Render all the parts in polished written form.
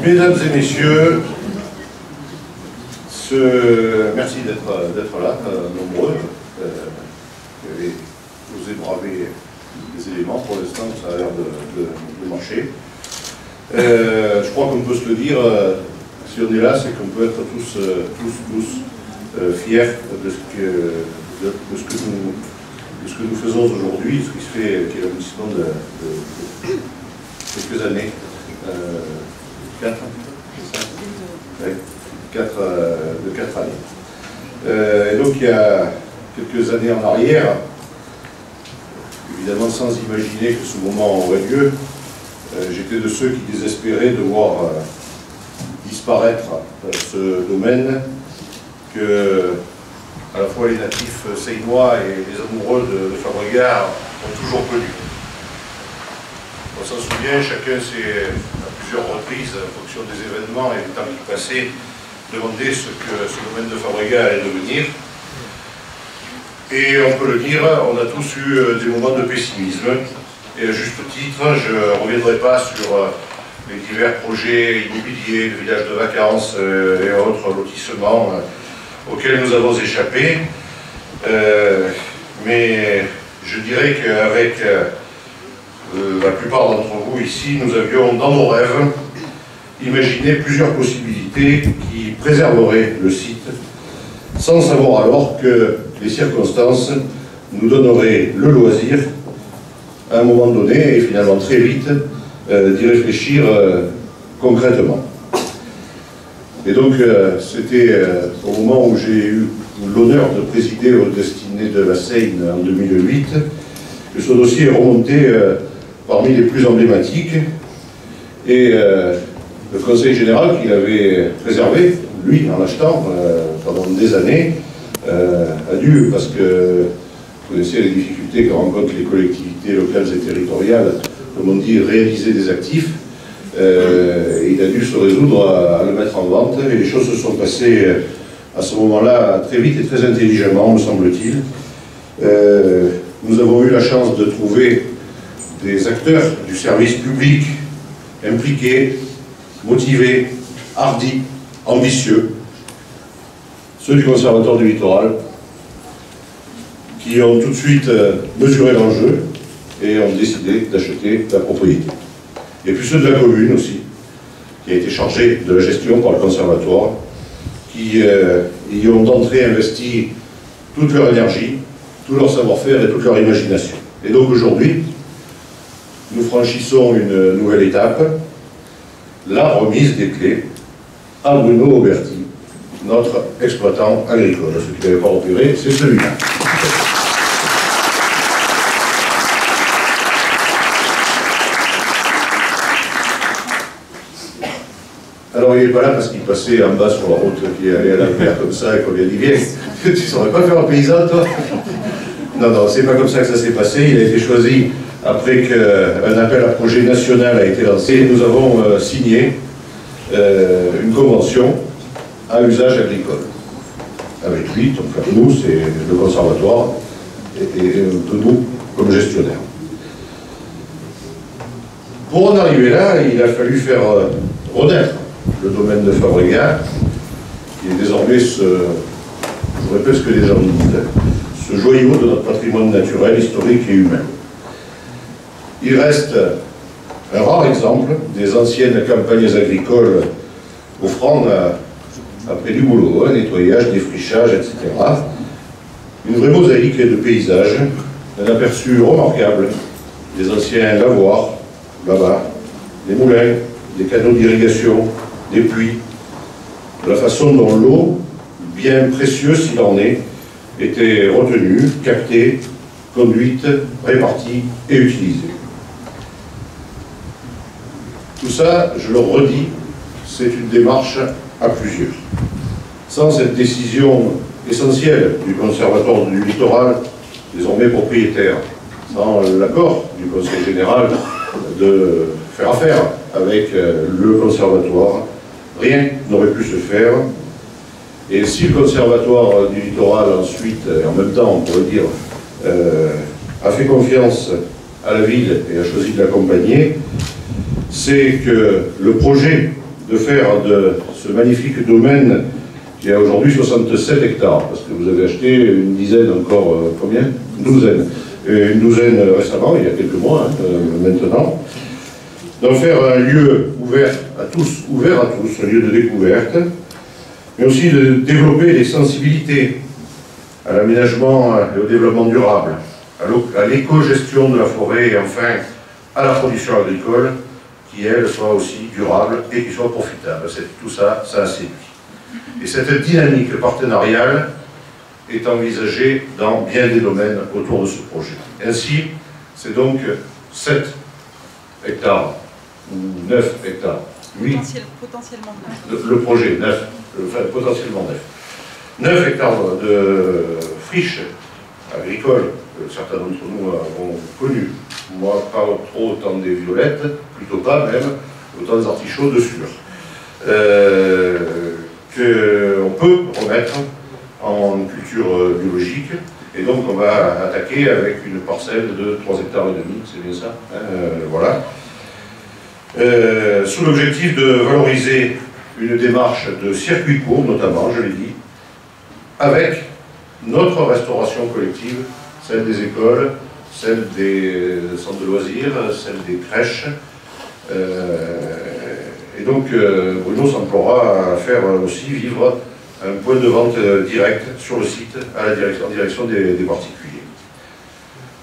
Mesdames et messieurs, merci d'être là, nombreux. Vous avez osé braver les éléments. Pour l'instant, ça a l'air de marcher. Je crois qu'on peut se le dire, si on est là, c'est qu'on peut être tous fiers de ce que nous faisons aujourd'hui, ce qui se fait, qui est l'aboutissement de quelques années. 4 années. Et donc il y a quelques années en arrière, évidemment sans imaginer que ce moment aurait lieu, j'étais de ceux qui désespéraient de voir disparaître ce domaine que à la fois les natifs seinois et les amoureux de Fabregat ont toujours connu. On s'en souvient, chacun s'est à plusieurs reprises, en fonction des événements et du temps qui passait, demandé ce que ce domaine de Fabregat allait devenir. Et on peut le dire, on a tous eu des moments de pessimisme. Et à juste titre, je ne reviendrai pas sur les divers projets immobiliers, le village de vacances et autres lotissements auxquels nous avons échappé. Mais je dirais qu'avec la plupart d'entre vous ici, nous avions dans nos rêves imaginé plusieurs possibilités qui préserveraient le site, sans savoir alors que les circonstances nous donneraient le loisir, à un moment donné, et finalement très vite, d'y réfléchir concrètement. Et donc, c'était au moment où j'ai eu l'honneur de présider aux destinées de la Seine en 2008, que ce dossier est remonté parmi les plus emblématiques, et le Conseil général qui l'avait préservé, lui, en l'achetant pendant des années, a dû, parce que vous connaissez les difficultés que rencontrent les collectivités locales et territoriales, comme on dit, réaliser des actifs, il a dû se résoudre à le mettre en vente, et les choses se sont passées à ce moment-là très vite et très intelligemment, me semble-t-il. Nous avons eu la chance de trouver des acteurs du service public impliqués, motivés, hardis, ambitieux, ceux du Conservatoire du Littoral, qui ont tout de suite mesuré l'enjeu et ont décidé d'acheter la propriété. Et puis ceux de la commune aussi, qui a été chargée de la gestion par le Conservatoire, qui y ont d'entrée investi toute leur énergie, tout leur savoir-faire et toute leur imagination. Et donc aujourd'hui, nous franchissons une nouvelle étape, la remise des clés à Bruno Auberti, notre exploitant agricole. Ceux qui n'avaient pas repéré, c'est celui-là. Alors il n'est pas là parce qu'il passait en bas sur la route qui allait à la mer comme ça et qu'on lui a dit viens, tu ne saurais pas faire un paysan toi? Non, non, c'est pas comme ça que ça s'est passé. Il a été choisi après qu'un appel à projet national a été lancé. Nous avons signé une convention à usage agricole. Avec lui, donc nous, c'est le Conservatoire et nous comme gestionnaire. Pour en arriver là, il a fallu faire renaître le domaine de Fabregat, qui est désormais je répète ce que les gens disent, ce joyau de notre patrimoine naturel, historique et humain. Il reste un rare exemple des anciennes campagnes agricoles offrant, après du boulot, un nettoyage, défrichage, etc., une vraie mosaïque de paysages, un aperçu remarquable des anciens lavoirs, là-bas, des moulins, des canaux d'irrigation, des puits, de la façon dont l'eau, bien précieuse s'il en est, était retenue, captée, conduite, répartie et utilisée. Tout ça, je le redis, c'est une démarche à plusieurs. Sans cette décision essentielle du Conservatoire du Littoral, désormais propriétaire, sans l'accord du Conseil général de faire affaire avec le Conservatoire, rien n'aurait pu se faire. Et si le Conservatoire du Littoral ensuite, et en même temps on pourrait dire, a fait confiance à la ville et a choisi de l'accompagner, c'est que le projet de faire de ce magnifique domaine qui a aujourd'hui 67 hectares, parce que vous avez acheté une dizaine encore, combien? Une douzaine récemment, il y a quelques mois, maintenant. D'en faire un lieu ouvert à tous, un lieu de découverte, mais aussi de développer les sensibilités à l'aménagement et au développement durable, à l'éco-gestion de la forêt et enfin à la production agricole, qui elle soit aussi durable et qui soit profitable. Tout ça, ça a séduit. Et cette dynamique partenariale est envisagée dans bien des domaines autour de ce projet. Ainsi, c'est donc 7 hectares, ou 9 hectares. Potentiellement 9. Le projet, 9, enfin potentiellement 9. 9 hectares de friches agricoles, que certains d'entre nous avons connues. Moi, pas trop autant des violettes, plutôt pas même, autant des artichauts de Sûre. Qu'on peut remettre en culture biologique. Et donc on va attaquer avec une parcelle de 3,5 hectares, c'est bien ça, voilà. Sous l'objectif de valoriser une démarche de circuit court, notamment, je l'ai dit, avec notre restauration collective, celle des écoles, celle des centres de loisirs, celle des crèches. Et donc Bruno s'emploiera à faire aussi vivre un point de vente direct sur le site en direction des particuliers.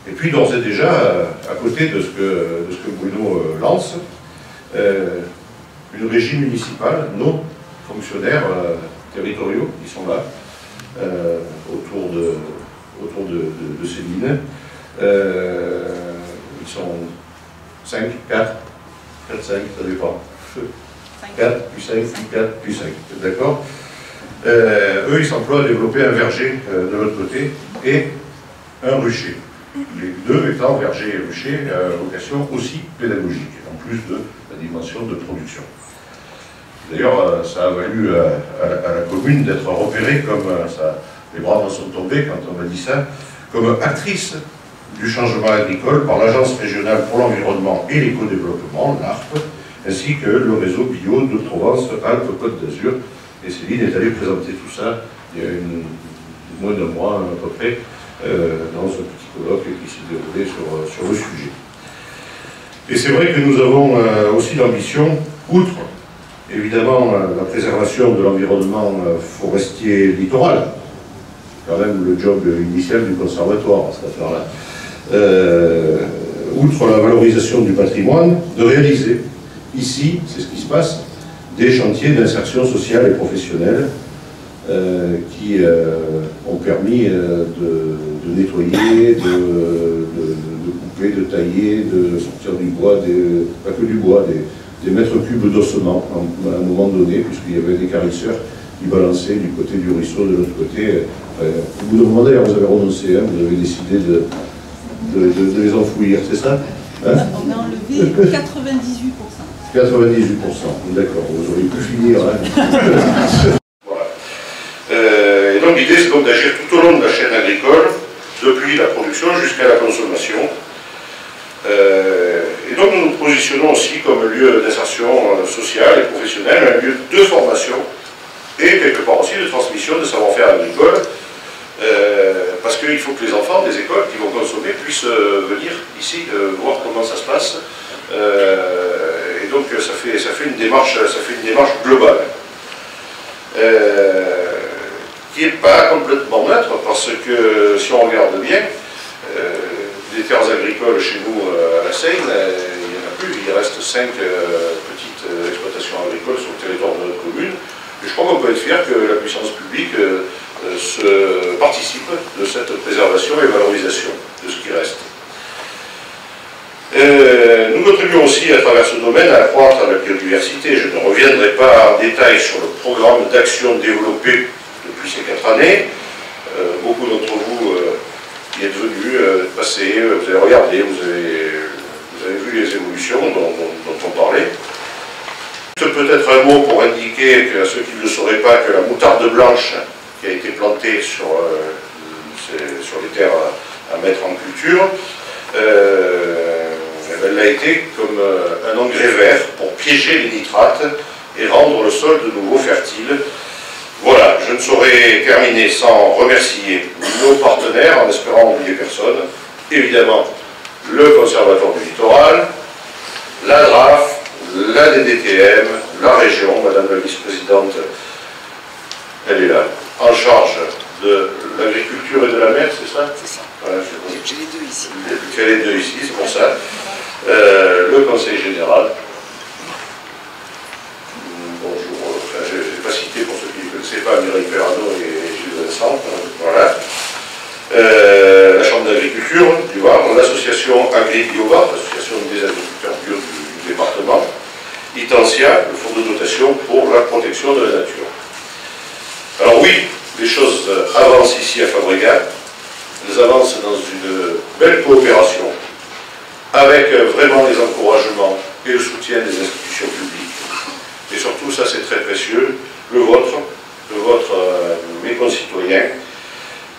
Et puis d'ores et déjà, à côté de ce que Bruno lance, une régie municipale, nos fonctionnaires territoriaux qui sont là, autour de ces mines. Ils sont 5, 4, 5, ça dépend. 4, puis 5, puis 4, puis 5, d'accord. Eux, ils s'emploient à développer un verger de l'autre côté et un rucher. Les deux étant verger et rucher à vocation aussi pédagogique, en plus de la dimension de production. D'ailleurs, ça a valu à la commune d'être repérée comme, les bras m'en sont tombés quand on m'a dit ça, comme actrice du changement agricole par l'Agence régionale pour l'environnement et l'éco-développement, l'ARP, ainsi que le réseau bio de Provence-Alpes-Côte d'Azur. Et Céline est allée présenter tout ça il y a moins d'un mois à peu près, dans ce petit colloque qui s'est déroulé sur le sujet. Et c'est vrai que nous avons aussi l'ambition, outre évidemment la préservation de l'environnement forestier littoral, quand même le job initial du conservatoire, cette affaire-là, outre la valorisation du patrimoine, de réaliser ici, c'est ce qui se passe, des chantiers d'insertion sociale et professionnelle qui ont permis de nettoyer, de couper, de tailler, de sortir du bois, pas que du bois, des mètres cubes d'ossement à un moment donné, puisqu'il y avait des carisseurs qui balançaient du côté du ruisseau, de l'autre côté. Au bout d'un moment d'ailleurs, vous avez renoncé, hein, vous avez décidé de les enfouir, c'est ça, hein? On a enlevé 98%. 98%, d'accord, vous auriez pu finir. Hein. Voilà. Et donc l'idée, c'est donc d'agir tout au long de la chaîne agricole, depuis la production jusqu'à la consommation. Et donc nous nous positionnons aussi comme lieu d'insertion sociale et professionnelle, un lieu de formation et quelque part aussi de transmission de savoir-faire agricole, parce qu'il faut que les enfants des écoles qui vont consommer puissent venir ici voir comment ça se passe. Et donc ça fait une démarche globale, qui n'est pas complètement neutre, parce que si on regarde bien, des terres agricoles chez nous à la Seine, il n'y en a plus, il reste 5 petites exploitations agricoles sur le territoire de notre commune. Et je crois qu'on peut être fier que la puissance publique participe de cette préservation et valorisation de ce qui reste. Nous contribuons aussi à travers ce domaine à accroître la biodiversité. Je ne reviendrai pas en détail sur le programme d'action développé depuis ces 4 années. Beaucoup d'entre vous y êtes venus, passés, vous avez regardé, vous avez vu les évolutions dont on parlait. Peut-être un mot pour indiquer à ceux qui ne le sauraient pas que la moutarde blanche qui a été plantée sur les terres à mettre en culture, elle a été comme un engrais vert pour piéger les nitrates et rendre le sol de nouveau fertile. Voilà, je ne saurais terminer sans remercier nos partenaires, en espérant n'oublier personne. Évidemment, le Conservatoire du Littoral, la DRAF, la DDTM, la région, Madame la vice-présidente, elle est là, en charge de l'agriculture et de la mer, c'est ça? C'est ça. Voilà, j'ai les deux ici. J'ai les deux ici, c'est pour ça. Le Conseil général. Bonjour, enfin, je n'ai pas cité pour ceux qui ne connaissaient pas Mireille Perrano et Gilles Vincent. Voilà. La Chambre d'agriculture du Var, l'association Agri-Bio-Var, l'association des agriculteurs bio du département, Itensia, le fonds de dotation pour la protection de la nature. Alors oui, les choses avancent ici à Fabregat, elles avancent dans une belle coopération, avec vraiment les encouragements et le soutien des institutions publiques. Et surtout, ça c'est très précieux, le vôtre, mes concitoyens,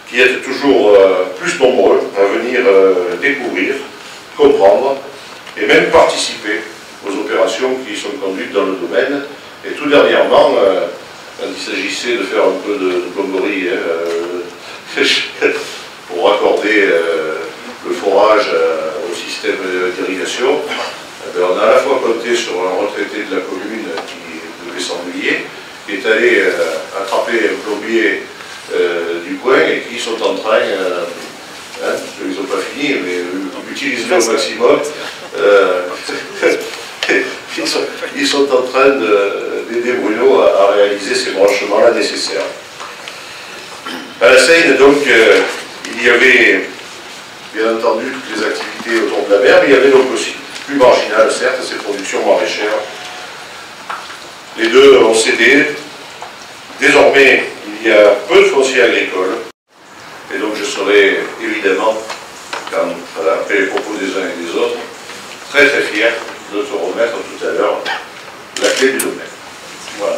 qui êtes toujours plus nombreux à venir découvrir, comprendre et même participer aux opérations qui sont conduites dans le domaine. Et tout dernièrement, quand il s'agissait de faire un peu de plomberie pour raccorder le forage au système d'irrigation, on a à la fois compté sur un retraité de la commune qui devait s'ennuyer, qui est allé attraper un plombier du coin et qui sont en train, ils n'ont pas fini, mais utiliser au maximum, ils sont en train d'aider Bruno à réaliser ces branchements-là nécessaires. À la Seine, donc, il y avait bien entendu toutes les activités autour de la mer, mais il y avait donc aussi, plus marginales certes, ces productions maraîchères. Les deux ont cédé. Désormais, il y a peu de foncier agricole, et donc je serai évidemment, après les propos des uns et des autres, très très fier de te remettre tout à l'heure la clé du domaine. Voilà.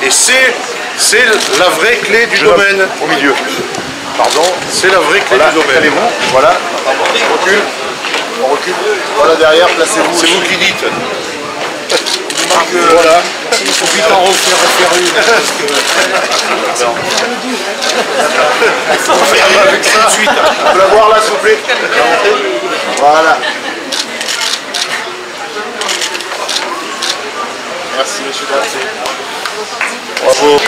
Et c'est la vraie clé du domaine. Au milieu. Pardon. C'est la vraie clé du domaine. Allez-vous. Voilà. On recule. On recule. Voilà derrière, placez-vous. C'est vous qui dites. Voilà. Il faut vite en refaire une. On va faire avec ça. Tout de suite. On peut la voir là, s'il vous plaît. Voilà. Merci, monsieur Darcy. Bravo.